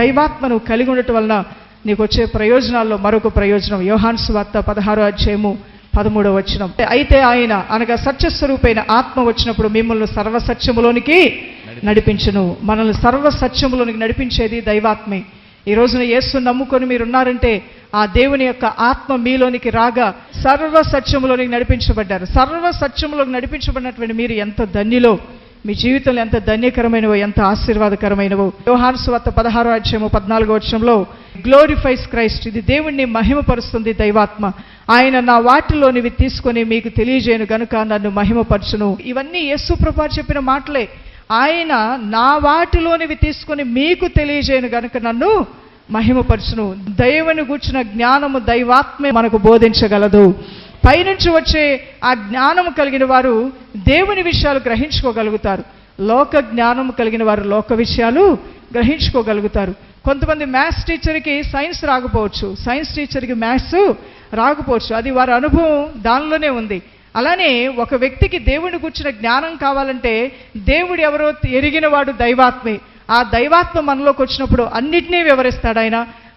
దైవాత్మను కలిగి ఉండటం వలన నీకు వచ్చే ప్రయోజనాల్లో మరొక ప్రయోజనం యోహాను సువార్త 16:13 అయితే ఆయన అనగా సత్యస్వరూపైన ఆత్మ వచ్చినప్పుడు మిమ్మల్ని సర్వసత్యములోనికి నడిపించును. మనల్ని సర్వసత్యములోనికి నడిపించేది దైవాత్మే. ఈ రోజున యేసుని నమ్ముకొని మీరున్నారంటే ఆ దేవుని యొక్క ఆత్మ మీలోనికి రాగా సర్వసత్యములోనికి నడిపించబడ్డారు. సర్వసత్యములోకి నడిపించబడినటువంటి మీరు ఎంత ధన్యులో, మీ జీవితంలో ఎంత ధన్యకరమైనవో, ఎంత ఆశీర్వాదకరమైనవో. యోహాను సువార్త 16:14 గ్లోరిఫైస్ క్రైస్ట్. ఇది దేవుణ్ణి మహిమపరుస్తుంది దైవాత్మ. ఆయన నా వాటిలోనివి తీసుకొని మీకు తెలియజేయను గనుక నన్ను మహిమపరచును. ఇవన్నీ యేసు ప్రభువు చెప్పిన మాటలే. ఆయన నా వాటిలోనివి తీసుకొని మీకు తెలియజేయను గనుక నన్ను మహిమపరచును. దైవని గూర్చిన జ్ఞానము దైవాత్మే మనకు బోధించగలదు. పైనుంచి వచ్చే ఆ జ్ఞానము కలిగిన వారు దేవుని విషయాలు గ్రహించుకోగలుగుతారు. లోక జ్ఞానము కలిగిన వారు లోక విషయాలు గ్రహించుకోగలుగుతారు. కొంతమంది మ్యాథ్స్ టీచర్కి సైన్స్ రాకపోవచ్చు, సైన్స్ టీచర్కి మ్యాథ్స్ రాకపోవచ్చు. అది వారి అనుభవం దానిలోనే ఉంది. అలానే ఒక వ్యక్తికి దేవుని గురించిన జ్ఞానం కావాలంటే దేవుడు ఎవరో ఎరిగిన వాడు దైవాత్మే. ఆ దైవాత్మ మనలోకి వచ్చినప్పుడు అన్నిటినీ వివరిస్తాడు.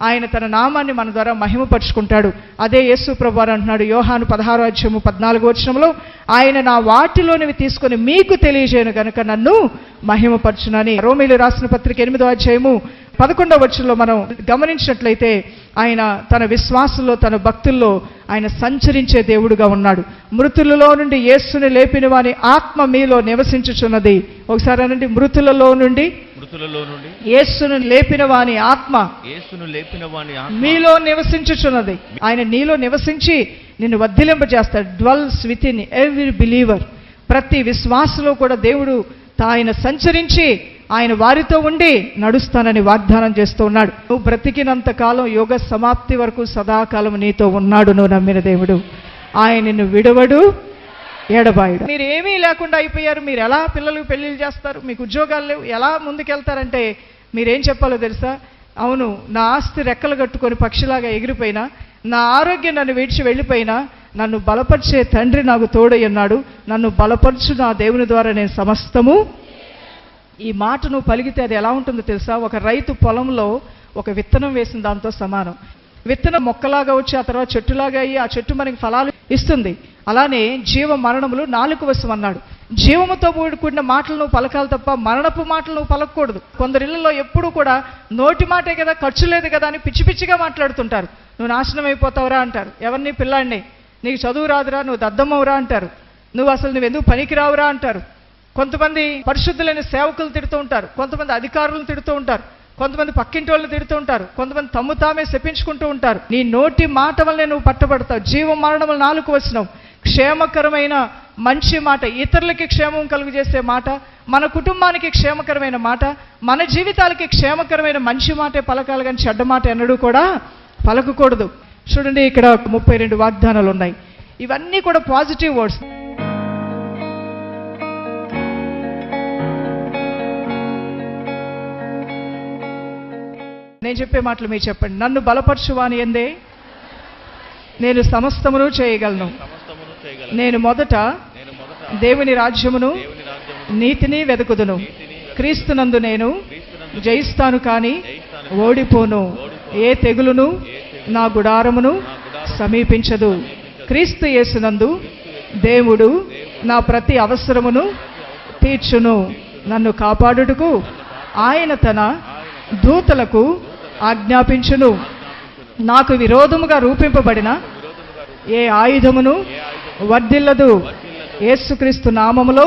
ఆయన తన నామాన్ని మన ద్వారా మహిమపరుచుకుంటాడు. అదే యేసు ప్రభువారు అంటున్నాడు యోహాను 16:14 ఆయన నా వాటిలోనివి తీసుకొని మీకు తెలియజేయను గనుక నన్ను మహిమపరచునని. రోమీయులకు రాసిన పత్రిక 8:11 మనం గమనించినట్లయితే ఆయన తన విశ్వాసంలో, తన భక్తుల్లో ఆయన సంచరించే దేవుడుగా ఉన్నాడు. మృతులలో నుండి యేసుని లేపిన వాని ఆత్మ మీలో నివసించుచున్నది. ఒకసారి అనండి, మృతులలో నుండి యేసును లేపిన వాని ఆత్మ మీలో నివసించుచున్నది. ఆయన నీలో నివసించి నిన్ను వర్ధిలింపజేస్తాడు. Dwells within every believer. ప్రతి విశ్వాసలో కూడా దేవుడు ఆయన సంచరించి ఆయన వారితో ఉండి నడుస్తానని వాగ్దానం చేస్తూ ఉన్నాడు. నువ్వు బ్రతికినంత కాలం యోగ సమాప్తి వరకు సదాకాలం నీతో ఉన్నాడు. నువ్వు నమ్మిన దేవుడు ఆయన నిన్ను విడవడు, ఎడబాయుడు. మీరు ఏమీ లేకుండా అయిపోయారు. మీరు ఎలా పిల్లలకు పెళ్లిళ్ళు చేస్తారు? మీకు ఉద్యోగాలు లేవు, ఎలా ముందుకెళ్తారంటే మీరేం చెప్పాలో తెలుసా? అవును, నా ఆస్తి రెక్కలు కట్టుకొని పక్షిలాగా ఎగిరిపోయినా, నా ఆరోగ్యం నన్ను విడిచి వెళ్ళిపోయినా, నన్ను బలపరిచే తండ్రి నాకు తోడై ఉన్నాడు. నన్ను బలపరచు నా దేవుని ద్వారా నేను సమస్తము. ఈ మాట నువ్వు పలికితే అది ఎలా ఉంటుందో తెలుసా? ఒక రైతు పొలంలో ఒక విత్తనం వేసిన దాంతో సమానం. విత్తనం మొక్కలాగా వచ్చి ఆ తర్వాత చెట్టులాగా అయ్యి ఆ చెట్టు మనకి ఫలాలు ఇస్తుంది. అలానే జీవ మరణములు నాలుక వశం అన్నాడు. జీవముతో కూడిన మాటలు నువ్వు పలకాలి తప్ప మరణపు మాటలు నువ్వు పలకకూడదు. కొందరిళ్లలో ఎప్పుడూ కూడా నోటి మాటే కదా, ఖర్చు లేదు కదా అని పిచ్చి పిచ్చిగా మాట్లాడుతుంటారు. నువ్వు నాశనం అయిపోతావురా అంటారు. ఎవరిని? పిల్లాడిని. నీకు చదువు రాదురా, నువ్వు దద్దమ్మవురా అంటారు. నువ్వెందుకు పనికిరావురా అంటారు. కొంతమంది పరిశుద్ధులైన సేవకులు తిడుతూ ఉంటారు, కొంతమంది అధికారులను తిడుతూ ఉంటారు, కొంతమంది పక్కింటి వాళ్ళని తిడుతూ ఉంటారు, కొంతమంది తమ్ము తామే శపించుకుంటూ ఉంటారు. నీ నోటి మాట వల్లే నువ్వు పట్టబడతావు. జీవం మరణములు నాలుగు వచనం. క్షేమకరమైన మంచి మాట, ఇతరులకి క్షేమం కలుగజేసే మాట, మన కుటుంబానికి క్షేమకరమైన మాట, మన జీవితాలకి క్షేమకరమైన మంచి మాటే పలకాలి కానీ చెడ్డ మాట ఎన్నడూ కూడా పలకకూడదు. చూడండి, ఇక్కడ 32 వాగ్దానాలు ఉన్నాయి. ఇవన్నీ కూడా పాజిటివ్ వర్డ్స్. నేను చెప్పే మాటలు మీరు చెప్పండి. నన్ను బలపరచువాని ఎందే నేను సమస్తమును చేయగలను. నేను మొదట దేవుని రాజ్యమును నీతిని వెతుకుదును. క్రీస్తునందు నేను జయిస్తాను కానీ ఓడిపోను. ఏ తెగులును నా గుడారమును సమీపించదు. క్రీస్తు యేసునందు దేవుడు నా ప్రతి అవసరమును తీర్చును. నన్ను కాపాడుటకు ఆయన తన దూతలకు ఆజ్ఞాపించును. నాకు విరోధముగా రూపింపబడిన ఏ ఆయుధమును వర్ధిల్లదు. యేసుక్రీస్తు నామములో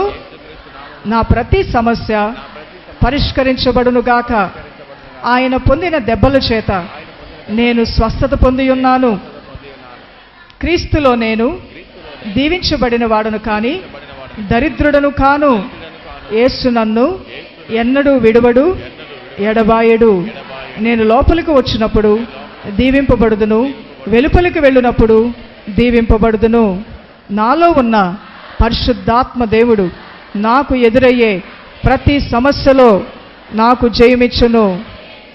నా ప్రతి సమస్య పరిష్కరించబడునుగాక. ఆయన పొందిన దెబ్బల చేత నేను స్వస్థత పొంది ఉన్నాను. క్రీస్తులో నేను దీవించబడిన వాడను కానీ దరిద్రుడను కాను. యేసు నన్ను ఎన్నడూ విడువడు, ఎడబాయడు. నేను లోపలికి వచ్చినప్పుడు దీవింపబడుదును, వెలుపలికి వెళ్ళినప్పుడు దీవింపబడుదును. నాలో ఉన్న పరిశుద్ధాత్మ దేవుడు నాకు ఎదురయ్యే ప్రతి సమస్యలో నాకు జయమిచ్చును.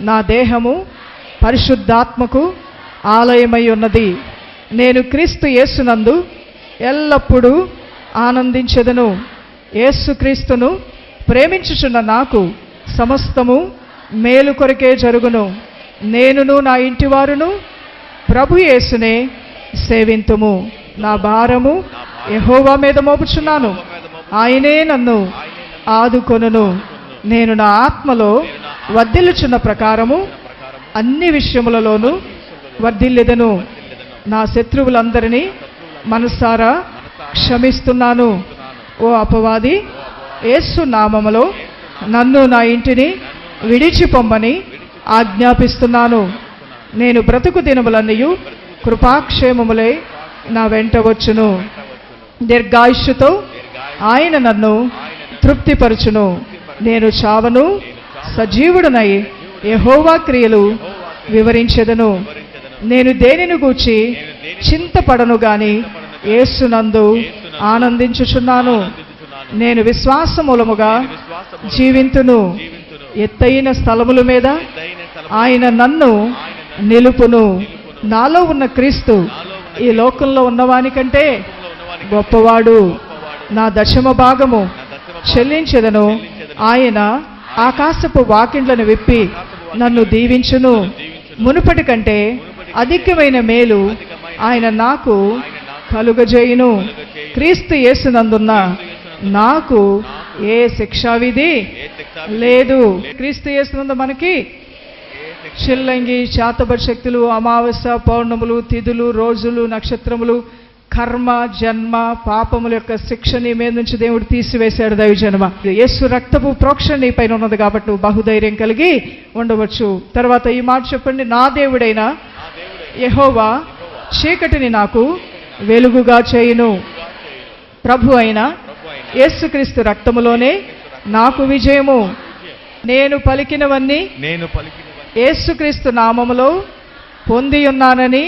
నా దేహము పరిశుద్ధాత్మకు ఆలయమై ఉన్నది. నేను క్రీస్తు యేసునందు ఎల్లప్పుడూ ఆనందించెదను. యేసుక్రీస్తును ప్రేమించుచున్న నాకు సమస్తము మేలు కొరకే జరుగును. నేనును నా ఇంటి వారును ప్రభు యేసునే సేవింతుము. నా భారము యెహోవా మీద మోపుచున్నాను, ఆయనే నన్ను ఆదుకొనును. నేను నా ఆత్మలో వర్ధిల్లుచున్న ప్రకారము అన్ని విషయములలోనూ వర్ధిల్లెదను. నా శత్రువులందరినీ మనసారా క్షమిస్తున్నాను. ఓ అపవాది, యేసు నామములో నన్ను నా ఇంటిని విడిచిపొమ్మని ఆజ్ఞాపిస్తున్నాను. నేను బ్రతుకు దినములన్నయు కృపాక్షేమములే నా వెంట వచ్చును. దీర్ఘాయుష్యుతో ఆయన నన్ను తృప్తిపరచును. నేను చావను, సజీవుడనై యెహోవా క్రియలు వివరించెదను. నేను దేనిని గూర్చి చింతపడను గాని యేసునందు ఆనందించుచున్నాను. నేను విశ్వాసమూలముగా జీవింతును. ఎత్తైన స్థలముల మీద ఆయన నన్ను నిలుపును. నాలో ఉన్న క్రీస్తు ఈ లోకంలో ఉన్నవానికంటే గొప్పవాడు. నా దశమ భాగము చెల్లించెదను. ఆయన ఆకాశపు వాకిండ్లను విప్పి నన్ను దీవించును. మునుపటి కంటే అధికమైన మేలు ఆయన నాకు కలుగజేయును. క్రీస్తు యేసునందున్న నాకు ఏ శిక్షావిధి లేదు. క్రీస్తు యేసునందు మనకి చిల్లంగి, చాతబడి శక్తులు, అమావాస్య, పౌర్ణములు, తిథులు, రోజులు, నక్షత్రములు, కర్మ, జన్మ, పాపముల యొక్క శిక్ష నీ మీద నుంచి దేవుడు తీసివేశాడు. దైవజనమ, యేసు రక్తపు ప్రోక్షణ నీ పైన ఉన్నది కాబట్టి నువ్వు బహుధైర్యం కలిగి ఉండవచ్చు. తర్వాత ఈ మాట చెప్పండి, నా దేవుడైన యెహోవా చీకటిని నాకు వెలుగుగా చేయును. ప్రభు అయిన యేసుక్రీస్తు రక్తములోనే నాకు విజయము. నేను పలికినవన్నీ యేసుక్రీస్తు నామములో పొంది ఉన్నానని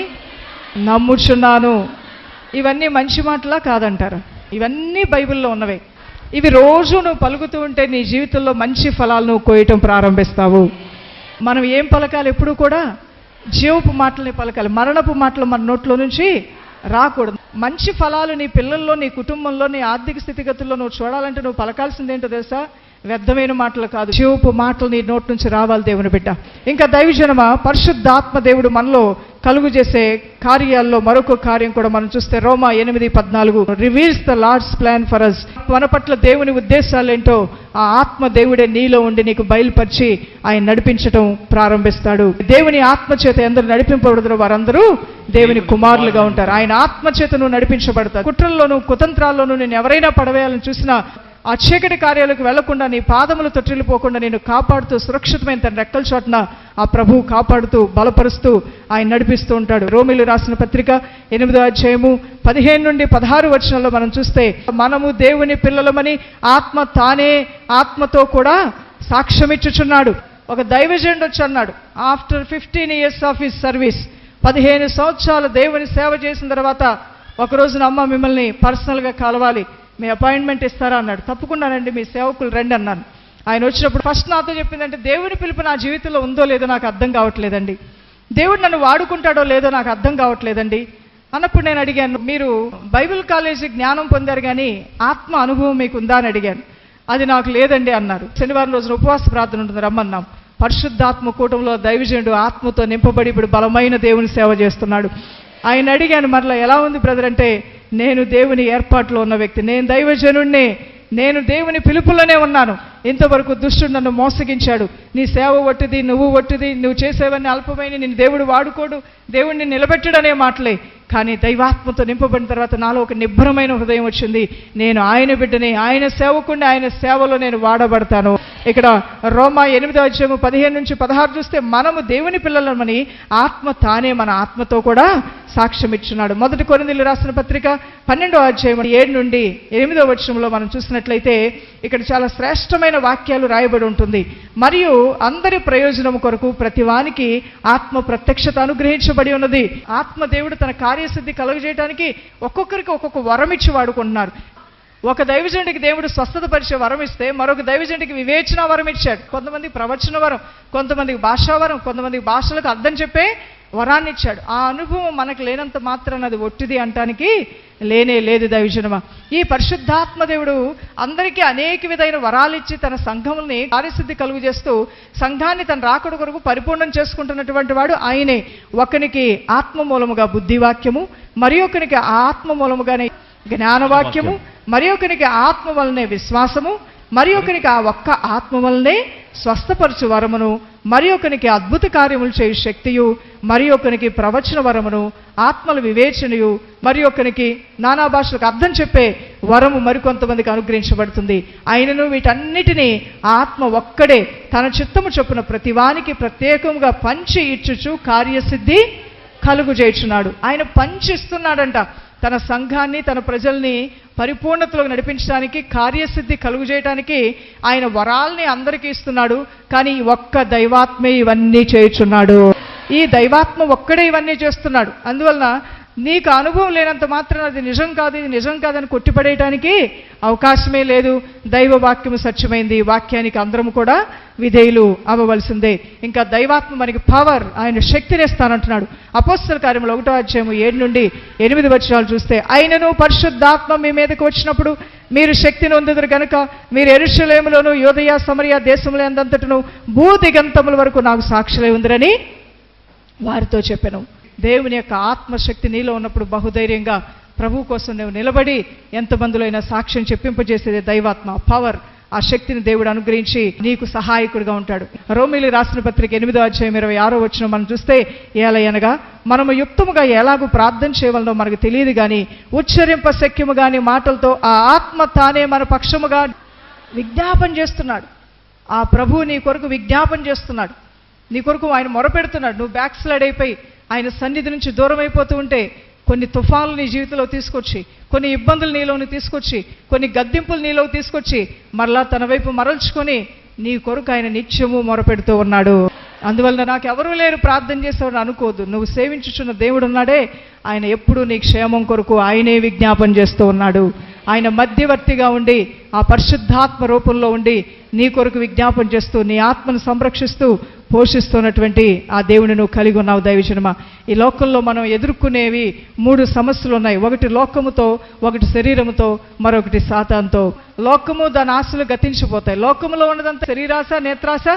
నమ్ముచున్నాను. ఇవన్నీ మంచి మాటలా కాదంటారు? ఇవన్నీ బైబిల్లో ఉన్నవే. ఇవి రోజు నువ్వు పలుకుతూ ఉంటే నీ జీవితంలో మంచి ఫలాలు నువ్వు కోయటం ప్రారంభిస్తావు. మనం ఏం పలకాలి? ఎప్పుడు కూడా జీవపు మాటలని పలకాలి. మరణపు మాటలు మన నోట్లో నుంచి రాకూడదు. మంచి ఫలాలు నీ పిల్లల్లో, నీ కుటుంబంలో, నీ ఆర్థిక స్థితిగతుల్లో నువ్వు చూడాలంటే నువ్వు పలకాల్సిందేంటో తెలుసా? వ్యర్థమైన మాటలు కాదు, జీవపు మాటలు నీ నోటి నుంచి రావాలి దేవుని బిడ్డ. ఇంకా దైవజనమ, పరిశుద్ధాత్మ దేవుడు మనలో కలుగు చేసే కార్యాల్లో మరొక కార్యం కూడా మనం చూస్తే రోమా 8:14 reveals the lord's plan for us. మన పట్ల దేవుని ఉద్దేశాలు ఏంటో ఆ ఆత్మ దేవుడే నీలో ఉండి నీకు బయలుపరిచి ఆయన నడిపించటం ప్రారంభిస్తాడు. దేవుని ఆత్మ చేత ఎందరు నడిపింపబడుతున్న వారందరూ దేవుని కుమారులుగా ఉంటారు. ఆయన ఆత్మ చేత నువ్వు నడిపించబడతావు. కుట్రల్లోనూ కుతంత్రాల్లోనూ నేను ఎవరైనా పడవేయాలని చూసినా ఆ చీకటి కార్యాలకు వెళ్లకుండా, నీ పాదములు తొట్టిల్లిపోకుండా నేను కాపాడుతూ, సురక్షితమైన తన రెక్కల చోటున ఆ ప్రభువు కాపాడుతూ, బలపరుస్తూ ఆయన నడిపిస్తూ ఉంటాడు. రోమీలు రాసిన పత్రిక 8వ అధ్యాయము 15 నుండి 16 వచనాల్లో మనం చూస్తే, మనము దేవుని పిల్లలమని ఆత్మ తానే ఆత్మతో కూడా సాక్ష్యమిచ్చుచున్నాడు. ఒక దైవజనుడు వచ్చి అన్నాడు, after 15 years of his service, 15 సంవత్సరాలు దేవుని సేవ చేసిన తర్వాత ఒక రోజున అమ్మ మిమ్మల్ని పర్సనల్గా కలవాలి, మీ అపాయింట్మెంట్ ఇస్తారా అన్నాడు. తప్పకుండానండి, మీ సేవకులు రండి అన్నాను. ఆయన వచ్చినప్పుడు ఫస్ట్ నాతో చెప్పిందంటే, దేవుని పిలుపు నా జీవితంలో ఉందో లేదో నాకు అర్థం కావట్లేదండి, దేవుడు నన్ను వాడుకుంటాడో లేదో నాకు అర్థం కావట్లేదండి అన్నప్పుడు నేను అడిగాను, మీరు బైబిల్ కాలేజీ జ్ఞానం పొందారు కానీ ఆత్మ అనుభవం మీకు ఉందా అని అడిగాను. అది నాకు లేదండి అన్నారు. శనివారం రోజున ఉపవాస ప్రార్థన ఉంటుంది, రమ్మన్నాం. పరిశుద్ధాత్మ కూటంలో దైవజనుడు ఆత్మతో నింపబడి ఇప్పుడు బలమైన దేవుని సేవ చేస్తున్నాడు. ఆయన అడిగాను, మరలా ఎలా ఉంది బ్రదర్ అంటే, నేను దేవుని ఏర్పాట్లో ఉన్న వ్యక్తి, నేను దైవజనుడిని, నేను దేవుని పిలుపులోనే ఉన్నాను. ఇంతవరకు దుష్టుడు నన్ను మోసగించాడు, నీ సేవ ఒట్టిది, నువ్వు ఒట్టిది, నువ్వు చేసేవన్నీ అల్పమైన, నిన్ను దేవుడు వాడుకోడు, దేవుడిని నిలబెట్టడనే మాటలే. కానీ దైవాత్మతో నింపబడిన తర్వాత నాలో ఒక నిబ్బరమైన హృదయం వచ్చింది. నేను ఆయన బిడ్డని, ఆయన సేవకుడిని, ఆయన సేవలో నేను వాడబడతాను. ఇక్కడ రోమా 8వ అధ్యాయము 15 నుంచి 16 చూస్తే, మనము దేవుని పిల్లలమని ఆత్మ తానే మన ఆత్మతో కూడా సాక్ష్యం ఇచ్చున్నాడు. 1 కొరింథీయులకు రాసిన పత్రిక 12వ అధ్యాయం 7 నుండి 8వ వచనంలో మనం చూసినట్లయితే ఇక్కడ చాలా శ్రేష్టమైన వాక్యాలు రాయబడి ఉంటుంది. మరియు అందరి ప్రయోజనం కొరకు ప్రతివానికి ఆత్మ ప్రత్యక్షత అనుగ్రహించబడి ఉన్నది. ఆత్మ దేవుడు తన కార్యసిద్ధి కలుగజేయడానికి ఒక్కొక్కరికి ఒక్కొక్క వరం ఇచ్చి వాడుకుంటున్నారు. ఒక దైవజనుడికి దేవుడు స్వస్థత పరిచే వరం ఇస్తే, మరొక దైవజనుడికి వివేచన వరం ఇచ్చాడు. కొంతమందికి ప్రవచన వరం, కొంతమందికి భాషా వరం, కొంతమందికి భాషలకు అర్థం చెప్పే వరాన్ని ఇచ్చాడు. ఆ అనుభవం మనకు లేనంత మాత్రాన అది ఒట్టిది అంటానికి లేనే లేదు దైవజనమా. ఈ పరిశుద్ధాత్మ దేవుడు అందరికీ అనేక విధమైన వరాలు ఇచ్చి తన సంఘముల్ని కార్యసిద్ధి కలుగు చేస్తూ సంఘాన్ని తన రాకడ కొరకు పరిపూర్ణం చేసుకుంటున్నటువంటి వాడు ఆయనే. ఒకనికి ఆత్మ మూలముగా బుద్ధివాక్యము, మరి ఒకనికి ఆత్మ మూలముగానే జ్ఞానవాక్యము, మరి ఒకనికి ఆత్మ వలనే విశ్వాసము, మరి ఒకనికి ఆ ఒక్క ఆత్మ వలనే స్వస్థపరచు వరమును, మరి ఒకనికి అద్భుత కార్యములు చేయు శక్తియు, మరి ఒకనికి ప్రవచన వరమును, ఆత్మల వివేచనయు, మరి ఒకనికి నానా భాషలకు అర్థం చెప్పే వరము మరికొంతమందికి అనుగ్రహించబడుతుంది. ఆయనను వీటన్నిటినీ ఆత్మ ఒక్కడే తన చిత్తము చొప్పున ప్రతివానికి ప్రత్యేకంగా పంచి ఇచ్చుచు కార్యసిద్ధి కలుగు చేయుచున్నాడు. ఆయన పంచిస్తున్నాడంట. తన సంఘాన్ని, తన ప్రజల్ని పరిపూర్ణతలోకి నడిపించడానికి, కార్యసిద్ధి కలుగు చేయడానికి ఆయన వరాల్ని అందరికీ ఇస్తున్నాడు. కానీ ఒక్క దైవాత్మే ఇవన్నీ చేయుచున్నాడు. ఈ దైవాత్మ ఒక్కడే ఇవన్నీ చేస్తున్నాడు. అందువలన నీకు అనుభవం లేనంత మాత్రం అది నిజం కాదు, ఇది నిజం కాదని కొట్టిపడేయటానికి అవకాశమే లేదు. దైవ వాక్యము సత్యమైంది. వాక్యానికి అందరం కూడా విధేయులు అవ్వవలసిందే. ఇంకా దైవాత్మ మనకి పవర్, ఆయన శక్తినిస్తానంటున్నాడు. అపోస్తల కార్యములు 1వ అధ్యాయము 7 నుండి 8 వచనాలు చూస్తే, ఆయనను పరిశుద్ధాత్మ మీ మీదకి వచ్చినప్పుడు మీరు శక్తిని పొందుదురు గనుక మీరు యెరూషలేములోను యూదయ సమరయ దేశములందంతటను భూదిగంతముల వరకు నాకు సాక్షులై ఉందిరని వారితో చెప్పెను. దేవుని యొక్క ఆత్మశక్తి నీలో ఉన్నప్పుడు బహుధైర్యంగా ప్రభు కోసం నువ్వు నిలబడి ఎంతమందిలో అయినా సాక్ష్యం చెప్పింపజేసేది దైవాత్మ పవర్. ఆ శక్తిని దేవుడు అనుగ్రహించి నీకు సహాయకుడిగా ఉంటాడు. రోమీయులకు రాసిన పత్రిక 8వ అధ్యాయం 26వ వచనం మనం చూస్తే, ఏలయనగా మనము యుక్తముగా ఎలాగూ ప్రార్థన చేయవలనో మనకు తెలియదు కానీ ఉచ్చరింప శక్యము గాని మాటలతో ఆ ఆత్మ తానే మన పక్షముగా విజ్ఞాపన చేస్తున్నాడు. ఆ ప్రభువు నీ కొరకు విజ్ఞాపన చేస్తున్నాడు. నీ కొరకు ఆయన మొరపెడుతున్నాడు. నువ్వు బ్యాక్ స్లైడ్ అయిపోయి ఆయన సన్నిధి నుంచి దూరం అయిపోతూ ఉంటే కొన్ని తుఫాన్లు నీ జీవితంలో తీసుకొచ్చి, కొన్ని ఇబ్బందులు నీలోని తీసుకొచ్చి, కొన్ని గద్దింపులు నీలోకి తీసుకొచ్చి మరలా తన వైపు మరల్చుకొని నీ కొరకు ఆయన నిత్యము మొరపెడుతూ ఉన్నాడు. అందువలన నాకు ఎవరూ లేరు ప్రార్థన చేసేవాడు అనుకోదు. నువ్వు సేవించుచున్న దేవుడు ఉన్నాడే, ఆయన ఎప్పుడూ నీ క్షేమం కొరకు ఆయనే విజ్ఞాపన చేస్తూ ఉన్నాడు. ఆయన మధ్యవర్తిగా ఉండి ఆ పరిశుద్ధాత్మ రూపంలో ఉండి నీ కొరకు విజ్ఞాపన చేస్తూ నీ ఆత్మను సంరక్షిస్తూ పోషిస్తున్నటువంటి ఆ దేవుని నువ్వు కలిగి ఉన్నావు దైవజనమా. ఈ లోకంలో మనం ఎదుర్కొనేవి 3 సమస్యలు ఉన్నాయి. ఒకటి లోకముతో, ఒకటి శరీరముతో, మరొకటి సాతానుతో. లోకము దాని ఆశలు గతించిపోతాయి. లోకములో ఉన్నదంతా శరీరాశ, నేత్రాశ,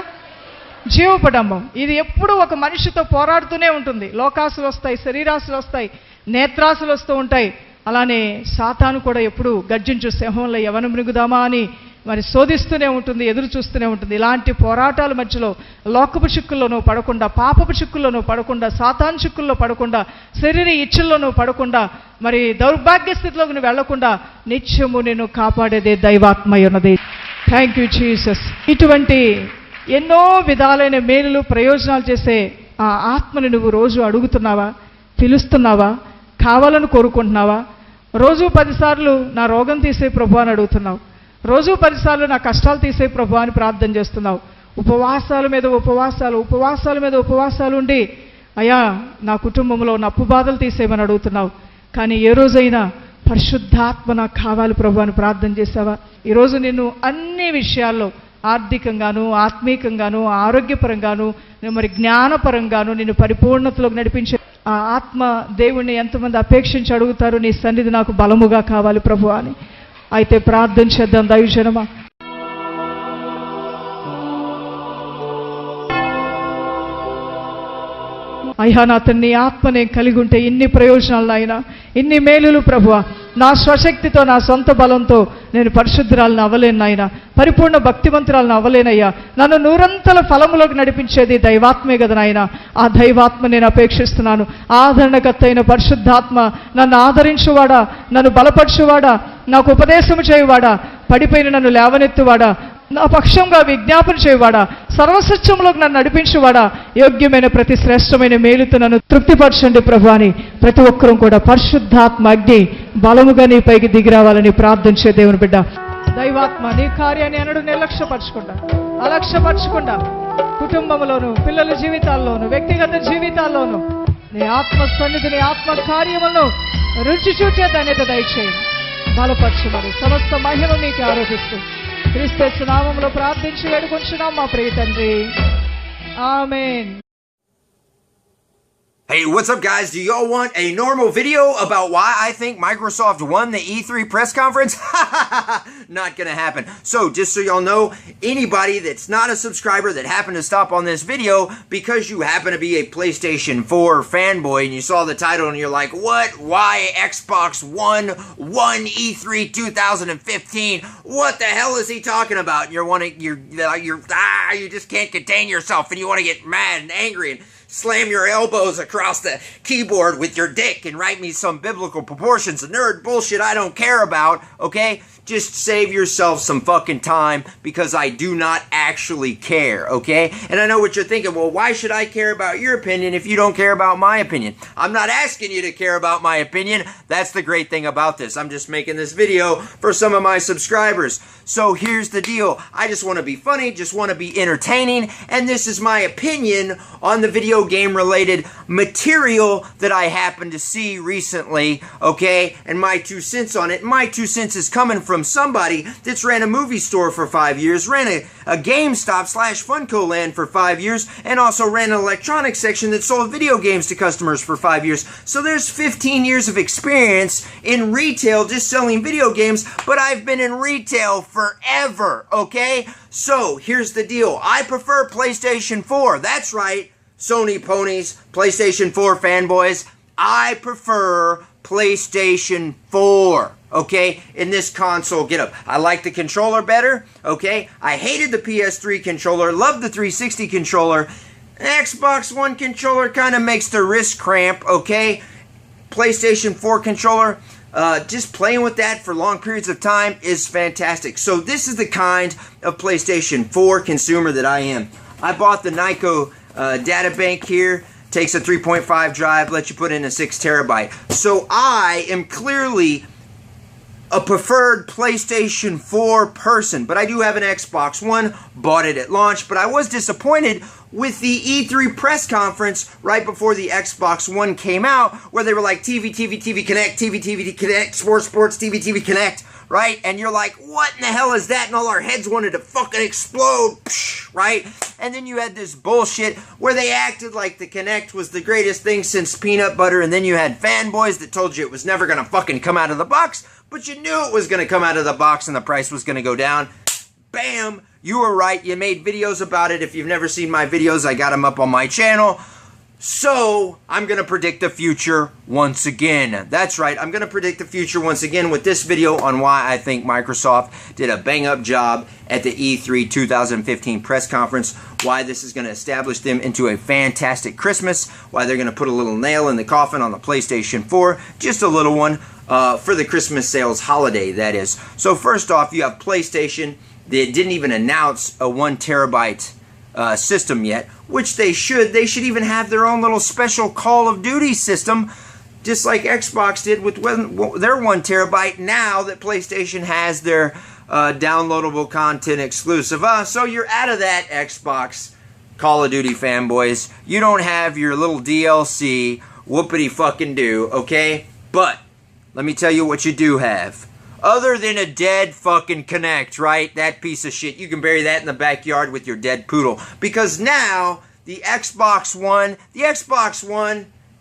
జీవపడంబం. ఇది ఎప్పుడు ఒక మనిషితో పోరాడుతూనే ఉంటుంది. లోకాసులు వస్తాయి, శరీరాశలు వస్తాయి, నేత్రాశలు వస్తూ ఉంటాయి. అలానే సాతాను కూడా ఎప్పుడు గర్జించు సింహంలో ఎవను మృగుదామా అని మరి శోధిస్తూనే ఉంటుంది, ఎదురు చూస్తూనే ఉంటుంది. ఇలాంటి పోరాటాల మధ్యలో లోకపు చిక్కుల్లోనూ పడకుండా, పాపపు చిక్కుల్లోనూ పడకుండా, సాతాను చిక్కుల్లో పడకుండా, శరీర ఇచ్చుల్లోనూ పడకుండా, మరి దౌర్భాగ్య స్థితిలోకి నువ్వు వెళ్లకుండా నిత్యము నేను కాపాడేదే దైవాత్మ ఉన్నది. Thank you Jesus. ఇటువంటి ఎన్నో విధాలైన మేలులు ప్రయోజనాలు చేసే ఆ ఆత్మని నువ్వు రోజు అడుగుతున్నావా, పిలుస్తున్నావా, కావాలని కోరుకుంటున్నావా? రోజు 10 సార్లు నా రోగం తీసే ప్రభు అని అడుగుతున్నావు. రోజు 10 సార్లు నా కష్టాలు తీసే ప్రభు అని ప్రార్థన చేస్తున్నావు. ఉపవాసాల మీద ఉపవాసాలు ఉండి అయ్యా నా కుటుంబంలో ఉన్న అప్పు బాధలు తీసేయమని అడుగుతున్నావు. కానీ ఏ రోజైనా పరిశుద్ధాత్మ నాకు కావాలి ప్రభు అని ప్రార్థన చేసావా? ఈరోజు నిన్ను అన్ని విషయాల్లో ఆర్థికంగాను, ఆత్మీకంగాను, ఆరోగ్యపరంగాను, మరి జ్ఞానపరంగాను నిన్ను పరిపూర్ణతలోకి నడిపించే ఆ ఆత్మ దేవుణ్ణి ఎంతమంది అపేక్షించి అడుగుతారు, నీ సన్నిధి నాకు బలముగా కావాలి ప్రభు అని. అయితే ప్రార్థన చేద్దాం దైవజనమా. అయ్యా నా తండ్రి ఆత్మ నేను కలిగి ఉంటే ఇన్ని ప్రయోజనాలు అయినా, ఇన్ని మేలులు ప్రభువా. నా స్వశక్తితో, నా సొంత బలంతో నేను పరిశుద్ధురాలను అవ్వలేను నాయన, పరిపూర్ణ భక్తివంతురాలను అవ్వలేనయ్యా. నన్ను నూరంతల ఫలములోకి నడిపించేది దైవాత్మే కదా నాయన. ఆ దైవాత్మ నేను అపేక్షిస్తున్నాను. ఆదరణకర్త అయిన పరిశుద్ధాత్మ నన్ను ఆదరించువాడా, నన్ను బలపరచువాడా, నాకు ఉపదేశము చేయువాడా, పడిపోయిన నన్ను లేవనెత్తువాడా, నా పక్షంగా విజ్ఞాపన చేయవాడా, సర్వసత్యంలోకి నన్ను నడిపించువాడా, యోగ్యమైన ప్రతి శ్రేష్టమైన మేలుతో నన్ను తృప్తిపరచండి ప్రభు అని ప్రతి ఒక్కరూ కూడా పరిశుద్ధాత్మ అగ్ని బలముగా నీ పైకి దిగిరావాలని ప్రార్థించే దేవుని బిడ్డ. దైవాత్మ నీ కార్యాన్ని అనడు అలక్ష్యపరచకుండా కుటుంబంలోను, పిల్లల జీవితాల్లోను, వ్యక్తిగత జీవితాల్లోను నీ ఆత్మ సన్నిధిని, ఆత్మ కార్యములను రుచి చూచే ధన్యత దయచేయండి. బలపరచమని సమస్త మహిమ మీకు ఆరోపిస్తూ క్రీస్తు నామములో ప్రార్థించి వేడుకొంచున్నాం మా ప్రియ తండ్రి. ఆమేన్. Hey, what's up, guys? Do y'all want a normal video about why I think Microsoft won the E3 press conference? Not gonna happen. So, just so y'all know, anybody that's not a subscriber that happened to stop on this video because you happen to be a PlayStation 4 fanboy and you saw the title and you're like, what? Why Xbox One won E3 2015? What the hell is he talking about? And you just can't contain yourself and you want to get mad and angry and slam your elbows across the keyboard with your dick and write me some biblical proportions of nerd bullshit I don't care about, okay? Just save yourself some fucking time because I do not actually care, okay? And I know what you're thinking, well, why should I care about your opinion if you don't care about my opinion? I'm not asking you to care about my opinion. That's the great thing about this. I'm just making this video for some of my subscribers. So here's the deal. I just want to be funny, just want to be entertaining, and this is my opinion on the video game related material that I happened to see recently, okay? And my 2 cents on it. My 2 cents is coming from somebody that's ran a movie store for 5 years, ran a GameStop / Funko Land for 5 years, and also ran an electronics section that sold video games to customers for 5 years. So there's 15 years of experience in retail just selling video games, but I've been in retail forever, okay? So here's the deal. I prefer PlayStation 4. That's right, Sony ponies, PlayStation 4 fanboys. I prefer PlayStation 4. Okay, in this console getup. I like the controller better, okay? I hated the PS3 controller, loved the 360 controller. Xbox One controller kind of makes the wrist cramp, okay? PlayStation 4 controller, just playing with that for long periods of time is fantastic. So this is the kind of PlayStation 4 consumer that I am. I bought the Nyko data bank here. Takes a 3.5 drive, lets you put in a 6 terabyte. So I am clearly a preferred PlayStation 4 person, but I do have an Xbox One, bought it at launch, but I was disappointed with the E3 press conference right before the Xbox One came out, where they were like, TV, Connect, TV, Connect, Sports, TV, Connect, right? And you're like, what in the hell is that? And all our heads wanted to fucking explode, right? And then you had this bullshit where they acted like the Connect was the greatest thing since peanut butter, and then you had fanboys that told you it was never gonna fucking come out of the box, but you knew it was gonna come out of the box and the price was gonna go down. Bam! You were right. You made videos about it. If you've never seen my videos, I got them up on my channel. So, I'm going to predict the future once again. That's right, I'm going to predict the future once again with this video on why I think Microsoft did a bang-up job at the E3 2015 press conference, why this is going to establish them into a fantastic Christmas, why they're going to put a little nail in the coffin on the PlayStation 4, just a little one, for the Christmas sales holiday, that is. So first off, you have PlayStation. They didn't even announce a 1 terabyte system yet, which they should. They should even have their own little special Call of Duty system, just like Xbox did with their 1 terabyte, now that PlayStation has their downloadable content exclusive. So you're out of that, Xbox Call of Duty fanboys. You don't have your little DLC, whoopity fucking do, okay? But let me tell you what you do have. Other than a dead fucking Connect, right? That piece of shit. You can bury that in the backyard with your dead poodle. Because now, the Xbox One,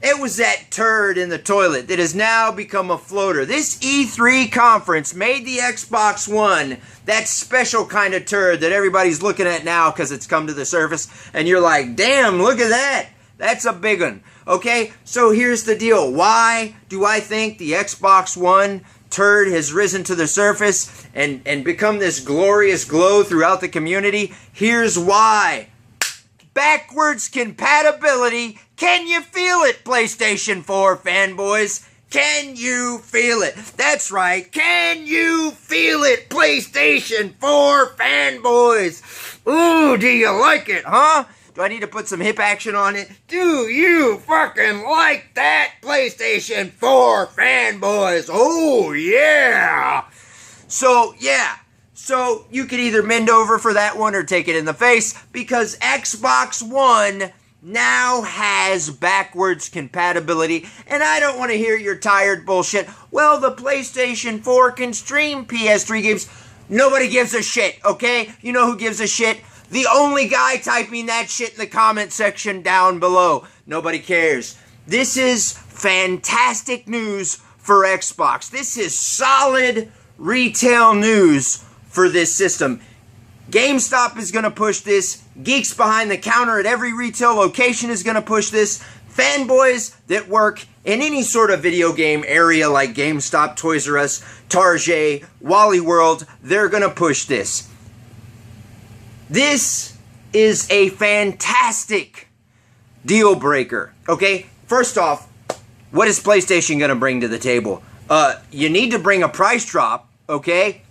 it was that turd in the toilet that has now become a floater. This E3 conference made the Xbox One that special kind of turd that everybody's looking at now because it's come to the surface. And you're like, damn, look at that. That's a big one. Okay, so here's the deal. Why do I think the Xbox One turd has risen to the surface and become this glorious glow throughout the community? Here's why. Backwards compatibility. Can you feel it, PlayStation 4 fanboys? Can you feel it? That's right. Can you feel it, PlayStation 4 fanboys? Ooh, do you like it, huh? Do I need to put some hip action on it? Do you fucking like that, PlayStation 4 fanboys? Oh, yeah. So, yeah. So, you could either bend over for that one or take it in the face, because Xbox One now has backwards compatibility, and I don't want to hear your tired bullshit. Well, the PlayStation 4 can stream PS3 games. Nobody gives a shit, okay? You know who gives a shit? The only guy typing that shit in the comment section down below. Nobody cares. This is fantastic news for Xbox. This is solid retail news for this system. GameStop is going to push this. Geeks behind the counter at every retail location is going to push this. Fanboys that work in any sort of video game area like GameStop, Toys R Us, Target, Wally World, they're going to push this. This is a fantastic deal breaker. Okay, first off, what is PlayStation going to bring to the table? You need to bring a price drop, okay?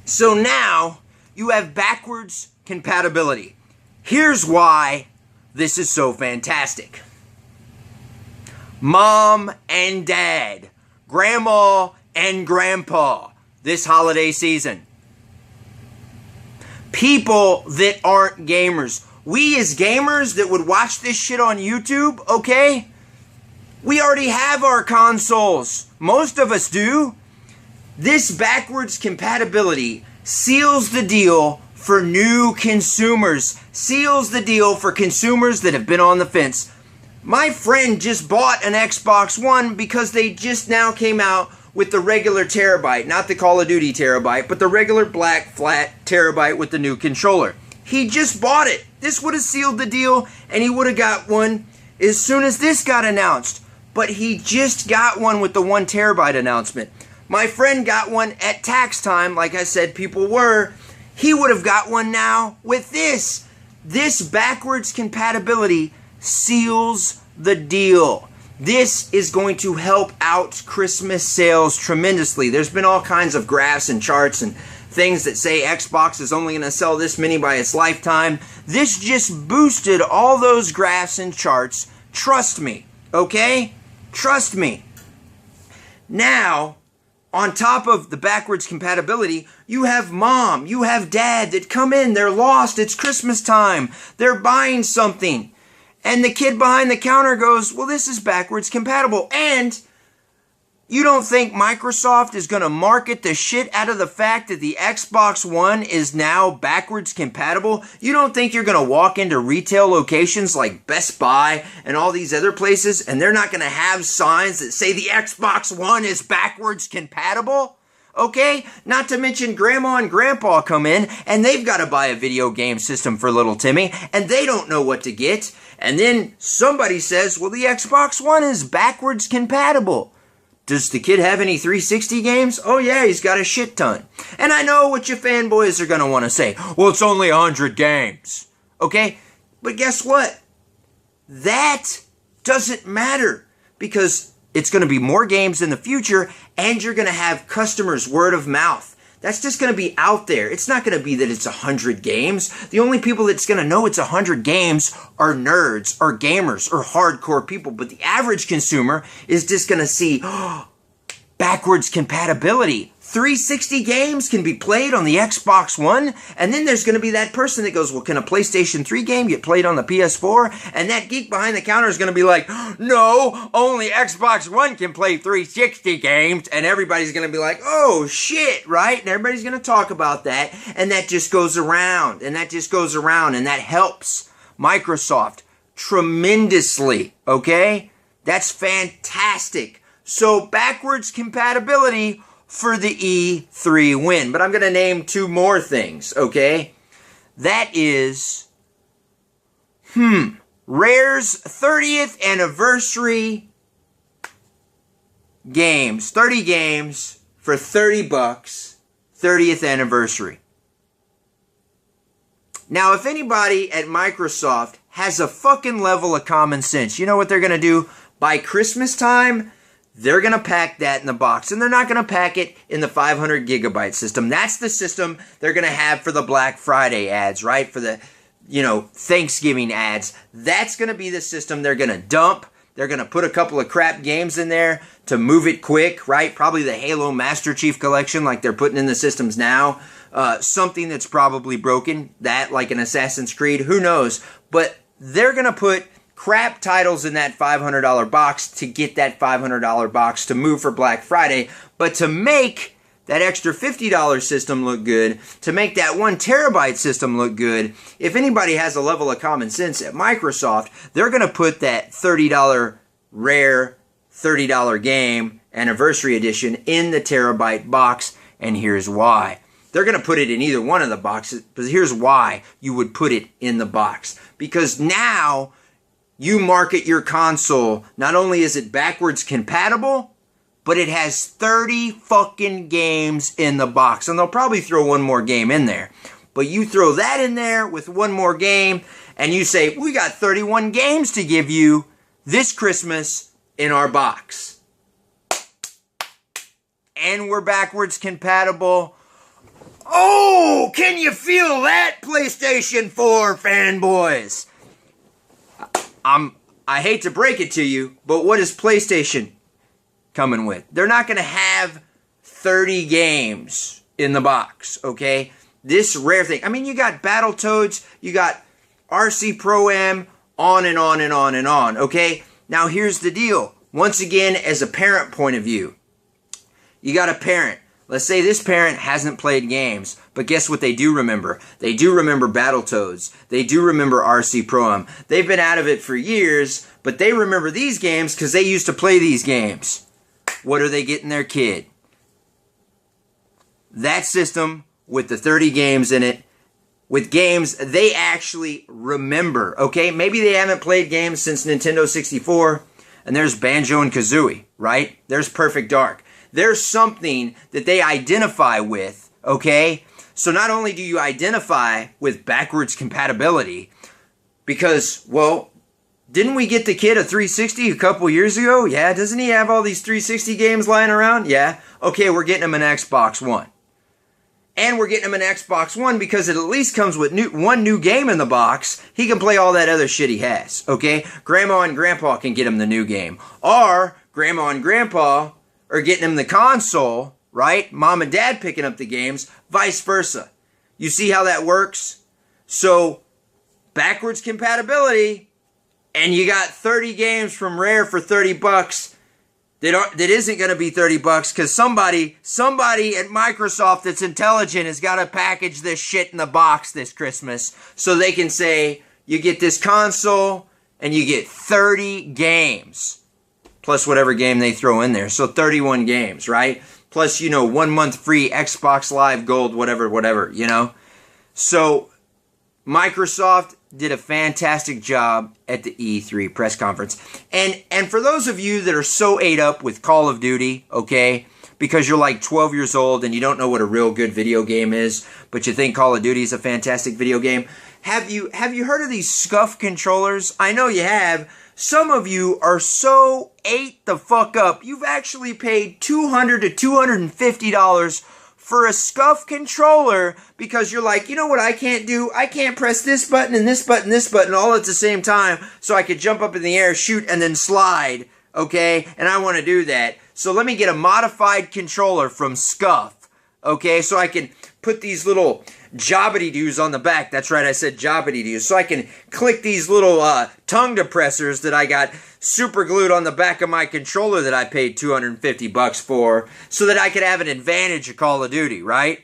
So now you have backwards compatibility. Here's why this is so fantastic. Mom and dad, grandma and grandpa, this holiday season. People that aren't gamers. We as gamers that would watch this shit on YouTube, okay? We already have our consoles. Most of us do. This backwards compatibility seals the deal for new consumers. Seals the deal for consumers that have been on the fence. My friend just bought an Xbox One because they just now came out with the regular terabyte. Not the Call of Duty terabyte, but the regular black flat terabyte with the new controller. He just bought it. This would have sealed the deal, and he would have got one as soon as this got announced. But he just got one with the 1 terabyte announcement. My friend got one at tax time, like I said people were. He would have got one now with this. This backwards compatibility seals the deal. This is going to help out Christmas sales tremendously. There's been all kinds of graphs and charts and things that say Xbox is only going to sell this many by its lifetime. This just boosted all those graphs and charts. Trust me, okay? Trust me. Now, on top of the backwards compatibility, you have mom, you have dad that come in, they're lost, it's Christmas time, they're buying something. And the kid behind the counter goes, well, this is backwards compatible. And you don't think Microsoft is going to market the shit out of the fact that the Xbox One is now backwards compatible? You don't think you're going to walk into retail locations like Best Buy and all these other places and they're not going to have signs that say the Xbox One is backwards compatible? Okay? Not to mention grandma and grandpa come in and they've got to buy a video game system for little Timmy and they don't know what to get. And then somebody says, well, the Xbox One is backwards compatible. Does the kid have any 360 games? Oh yeah, he's got a shit ton. And I know what you fanboys are going to want to say. Well, it's only 100 games. Okay? But guess what? That doesn't matter because it's going to be more games in the future and you're going to have customers word of mouth. That's just going to be out there. It's not going to be that it's 100 games. The only people that's going to know it's 100 games are nerds or gamers or hardcore people. But the average consumer is just going to see backwards compatibility. 360 games can be played on the Xbox One. And then there's going to be that person that goes, well, can a PlayStation 3 game get played on the PS4? And that geek behind the counter is going to be like, no, only Xbox One can play 360 games. And everybody's going to be like, oh, shit, right? And everybody's going to talk about that. And that just goes around. And that just goes around. And that helps Microsoft tremendously, okay? That's fantastic. So backwards compatibility for the E3 win. But I'm going to name 2 more things, okay? That is, Rare's 30th anniversary games. 30 games for $30, 30th anniversary. Now, if anybody at Microsoft has a fucking level of common sense, you know what they're going to do? By Christmas time, they're going to pack that in the box, and they're not going to pack it in the 500 gigabyte system. That's the system they're going to have for the Black Friday ads, right? For the, Thanksgiving ads. That's going to be the system they're going to dump. They're going to put a couple of crap games in there to move it quick, right? Probably the Halo Master Chief Collection like they're putting in the systems now. Something that's probably broken, that like an Assassin's Creed, who knows? But they're going to put crap titles in that $500 box to get that $500 box to move for Black Friday. But to make that extra $50 system look good, to make that 1 terabyte system look good, if anybody has a level of common sense at Microsoft, they're going to put that $30 rare $30 game, anniversary edition, in the terabyte box, and here's why. They're going to put it in either one of the boxes, but here's why you would put it in the box. Because now you market your console, not only is it backwards compatible, but it has 30 fucking games in the box. And they'll probably throw one more game in there. But you throw that in there with one more game, and you say, we got 31 games to give you this Christmas in our box. And we're backwards compatible. Oh, can you feel that, PlayStation 4 fanboys? I hate to break it to you, but what is PlayStation coming with? They're not going to have 30 games in the box, okay? This rare thing. I mean, you got Battletoads, you got RC Pro-Am, on and on and on and on, okay? Now, here's the deal. Once again, as a parent point of view, you got a parent. Let's say this parent hasn't played games, but guess what they do remember? They do remember Battletoads. They do remember RC Pro-Am. They've been out of it for years, but they remember these games because they used to play these games. What are they getting their kid? That system with the 30 games in it, with games they actually remember, okay? Maybe they haven't played games since Nintendo 64, and there's Banjo and Kazooie, right? There's Perfect Dark. There's something that they identify with, okay? So not only do you identify with backwards compatibility, because, well, didn't we get the kid a 360 a couple years ago? Yeah, doesn't he have all these 360 games lying around? Yeah. Okay, we're getting him an Xbox One. And we're getting him an Xbox One because it at least comes with one new game in the box. He can play all that other shit he has, okay? Grandma and Grandpa can get him the new game. Or Grandma and Grandpa are getting him the console, right? Mom and Dad picking up the games, vice versa. You see how that works? So, backwards compatibility, and you got 30 games from Rare for $30 that isn't going to be $30 because somebody at Microsoft that's intelligent has got to package this shit in the box this Christmas so they can say, you get this console and you get 30 games. Plus whatever game they throw in there. So 31 games, right? Plus, 1 month free Xbox Live Gold, whatever, So Microsoft did a fantastic job at the E3 press conference. And for those of you that are so ate up with Call of Duty, okay, because you're like 12 years old and you don't know what a real good video game is, but you think Call of Duty is a fantastic video game, have you heard of these SCUF controllers? I know you have. Some of you are so ate the fuck up. You've actually paid $200 to $250 for a SCUF controller because you're like, you know what I can't do? I can't press this button and this button, this button all at the same time so I could jump up in the air, shoot, and then slide, okay? And I want to do that. So let me get a modified controller from SCUF, okay? So I can put these little jobbity-doos on the back. That's right, I said jobbity-doos. So I can click these little tongue depressors that I got super glued on the back of my controller that I paid $250 for so that I could have an advantage of Call of Duty, right?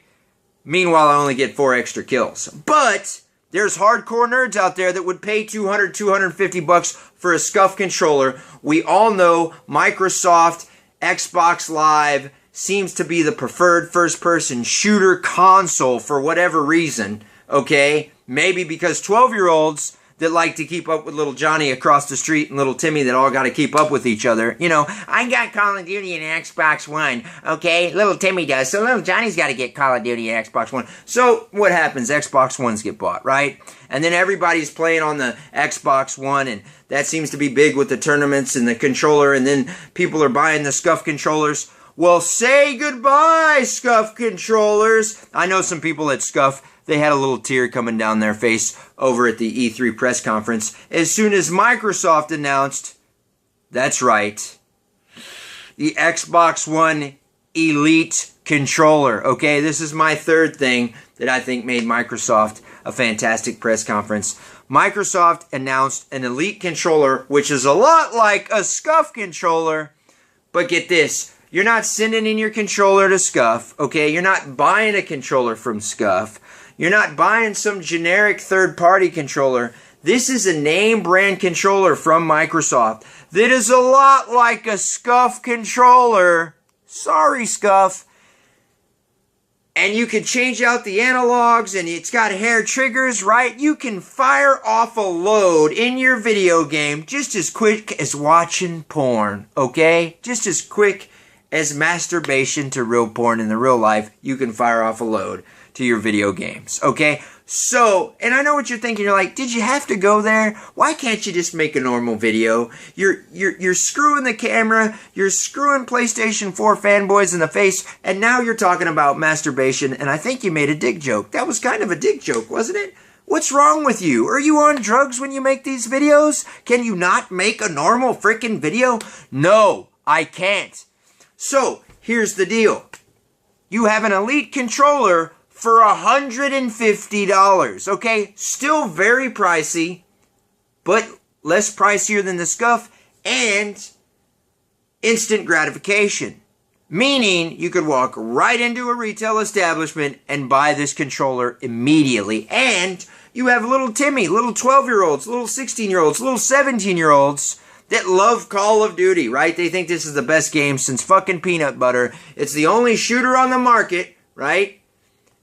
Meanwhile, I only get 4 extra kills. But there's hardcore nerds out there that would pay $200, $250 for a SCUF controller. We all know Microsoft, Xbox Live, seems to be the preferred first-person shooter console for whatever reason, okay? Maybe because 12-year-olds that like to keep up with little Johnny across the street and little Timmy that all got to keep up with each other. I got Call of Duty and Xbox One, okay? Little Timmy does, so little Johnny's got to get Call of Duty and Xbox One. So what happens? Xbox Ones get bought, right? And then everybody's playing on the Xbox One, and that seems to be big with the tournaments and the controller, and then people are buying the SCUF controllers. Well, say goodbye, SCUF controllers. I know some people at SCUF, they had a little tear coming down their face over at the E3 press conference as soon as Microsoft announced, that's right, the Xbox One Elite controller. Okay, this is my third thing that I think made Microsoft a fantastic press conference. Microsoft announced an Elite controller, which is a lot like a SCUF controller, but get this. You're not sending in your controller to SCUF, okay? You're not buying a controller from SCUF. You're not buying some generic third-party controller. This is a name brand controller from Microsoft that is a lot like a SCUF controller. Sorry, SCUF. And you can change out the analogs, and it's got hair triggers, right? You can fire off a load in your video game just as quick as watching porn, okay? Just as quick as masturbation to real porn in the real life, you can fire off a load to your video games, okay? So, and I know what you're thinking. You're like, did you have to go there? Why can't you just make a normal video? You're screwing the camera. You're screwing PlayStation 4 fanboys in the face. And now you're talking about masturbation. And I think you made a dick joke. That was kind of a dick joke, wasn't it? What's wrong with you? Are you on drugs when you make these videos? Can you not make a normal freaking video? No, I can't. So, here's the deal. You have an Elite controller for $150, okay? Still very pricey, but less pricier than the SCUF, and instant gratification. Meaning, you could walk right into a retail establishment and buy this controller immediately. And you have little Timmy, little 12-year-olds, little 16-year-olds, little 17-year-olds that love Call of Duty, right? They think this is the best game since fucking peanut butter. It's the only shooter on the market, right?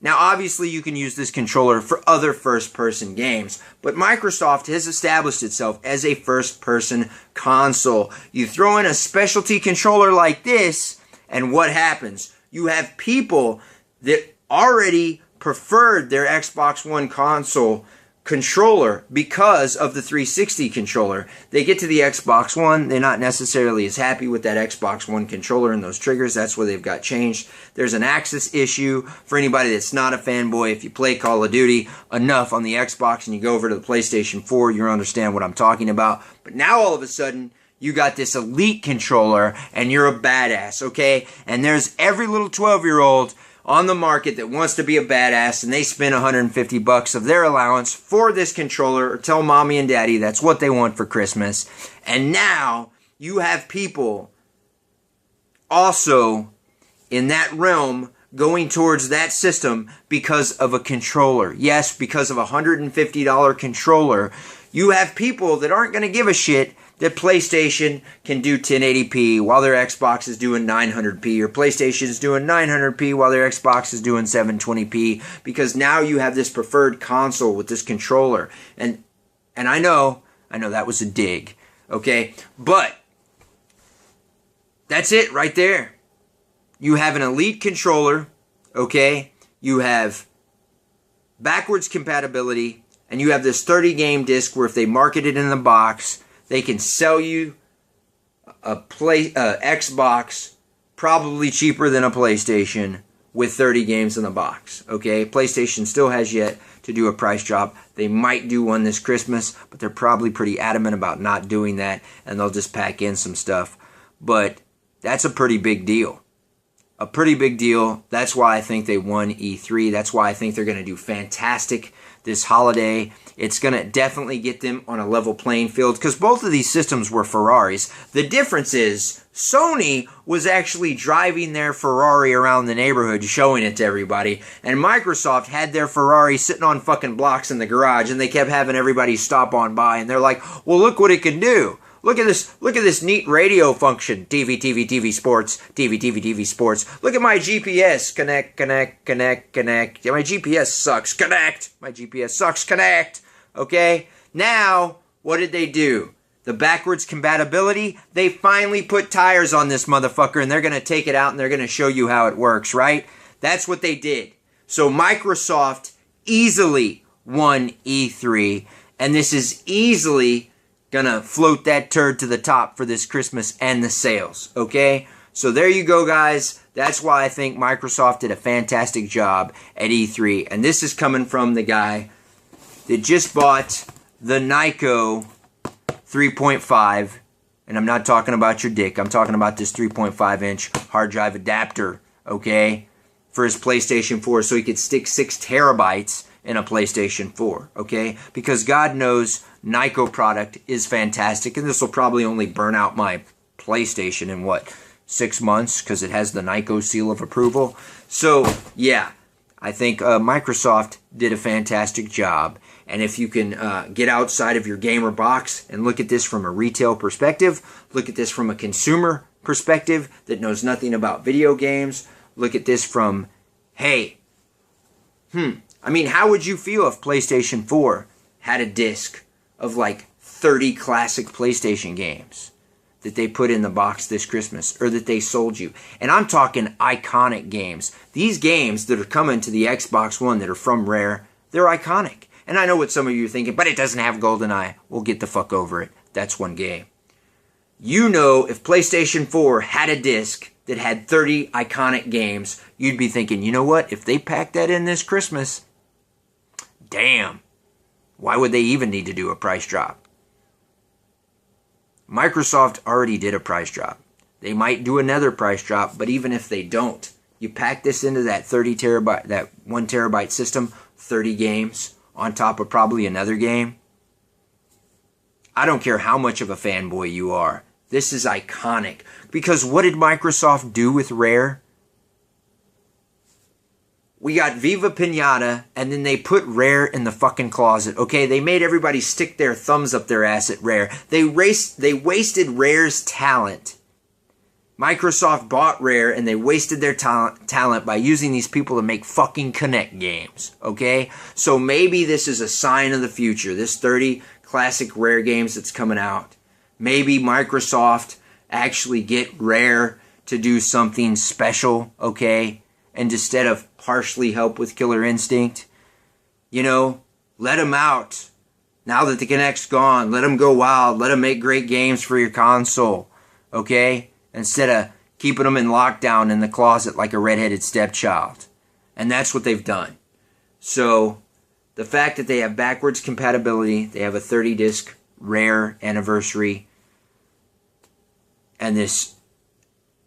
Now, obviously, you can use this controller for other first-person games, but Microsoft has established itself as a first-person console. You throw in a specialty controller like this, and what happens? You have people that already preferred their Xbox One console controller because of the 360 controller. They get to the Xbox One, they're not necessarily as happy with that Xbox One controller and those triggers. That's where they've got changed. There's an access issue for anybody that's not a fanboy. If you play Call of Duty enough on the Xbox and you go over to the PlayStation 4, you'll understand what I'm talking about. But now all of a sudden, you got this Elite controller and you're a badass, okay? And there's every little 12-year-old on the market that wants to be a badass, and they spend $150 of their allowance for this controller, or tell mommy and daddy that's what they want for Christmas. And now you have people also in that realm going towards that system because of a controller. Yes, because of a $150 controller. You have people that aren't going to give a shit that PlayStation can do 1080p while their Xbox is doing 900p, or PlayStation is doing 900p while their Xbox is doing 720p, because now you have this preferred console with this controller. And I know that was a dig, okay? But that's it right there. You have an Elite controller, okay? You have backwards compatibility, and you have this 30-game disc where if they market it in the box, they can sell you a Xbox probably cheaper than a PlayStation with 30 games in the box, okay? PlayStation still has yet to do a price drop. They might do one this Christmas, but they're probably pretty adamant about not doing that, and they'll just pack in some stuff. But that's a pretty big deal. A pretty big deal. That's why I think they won E3. That's why I think they're going to do fantastic this holiday. It's going to definitely get them on a level playing field, because both of these systems were Ferraris. The difference is Sony was actually driving their Ferrari around the neighborhood showing it to everybody, and Microsoft had their Ferrari sitting on fucking blocks in the garage, and they kept having everybody stop on by, and they're like, well, look what it can do. Look at this neat radio function. TV sports. TV sports. Look at my GPS. Connect. My GPS sucks. Connect. My GPS sucks. Connect. Okay? Now, what did they do? The backwards compatibility, they finally put tires on this motherfucker, and they're going to take it out and they're going to show you how it works, right? That's what they did. So Microsoft easily won E3, and this is easily gonna float that turd to the top for this Christmas and the sales, okay? So there you go, guys. That's why I think Microsoft did a fantastic job at E3. And this is coming from the guy that just bought the Nyko 3.5. And I'm not talking about your dick. I'm talking about this 3.5-inch hard drive adapter, okay? For his PlayStation 4, so he could stick 6 terabytes in a PlayStation 4, okay? Because God knows Nyko product is fantastic, and this will probably only burn out my PlayStation in, what, 6 months, because it has the Nyko seal of approval. So, yeah, I think Microsoft did a fantastic job. And if you can get outside of your gamer box and look at this from a retail perspective, look at this from a consumer perspective that knows nothing about video games, look at this from, hey, I mean, how would you feel if PlayStation 4 had a disc of like 30 classic PlayStation games that they put in the box this Christmas, or that they sold you? And I'm talking iconic games. These games that are coming to the Xbox One that are from Rare, they're iconic. And I know what some of you are thinking, but it doesn't have GoldenEye. Well, get the fuck over it. That's one game. You know, if PlayStation 4 had a disc that had 30 iconic games, you'd be thinking, you know what? If they packed that in this Christmas, damn, why would they even need to do a price drop? Microsoft already did a price drop. They might do another price drop, but even if they don't, you pack this into that 1 terabyte system, 30 games, on top of probably another game. I don't care how much of a fanboy you are. This is iconic. Because what did Microsoft do with Rare? We got Viva Pinata, and then they put Rare in the fucking closet. Okay, they made everybody stick their thumbs up their ass at Rare. They wasted Rare's talent. Microsoft bought Rare, and they wasted their talent by using these people to make fucking Kinect games. Okay? So maybe this is a sign of the future. This 30 classic Rare games that's coming out. Maybe Microsoft actually get Rare to do something special, okay? And instead of partially help with Killer Instinct, you know, let them out. Now that the Kinect's gone, let them go wild. Let them make great games for your console, okay? Instead of keeping them in lockdown in the closet like a redheaded stepchild. And that's what they've done. So, the fact that they have backwards compatibility, they have a 30-disc Rare anniversary, and this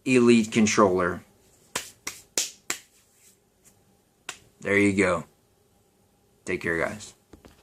Elite controller. There you go. Take care, guys.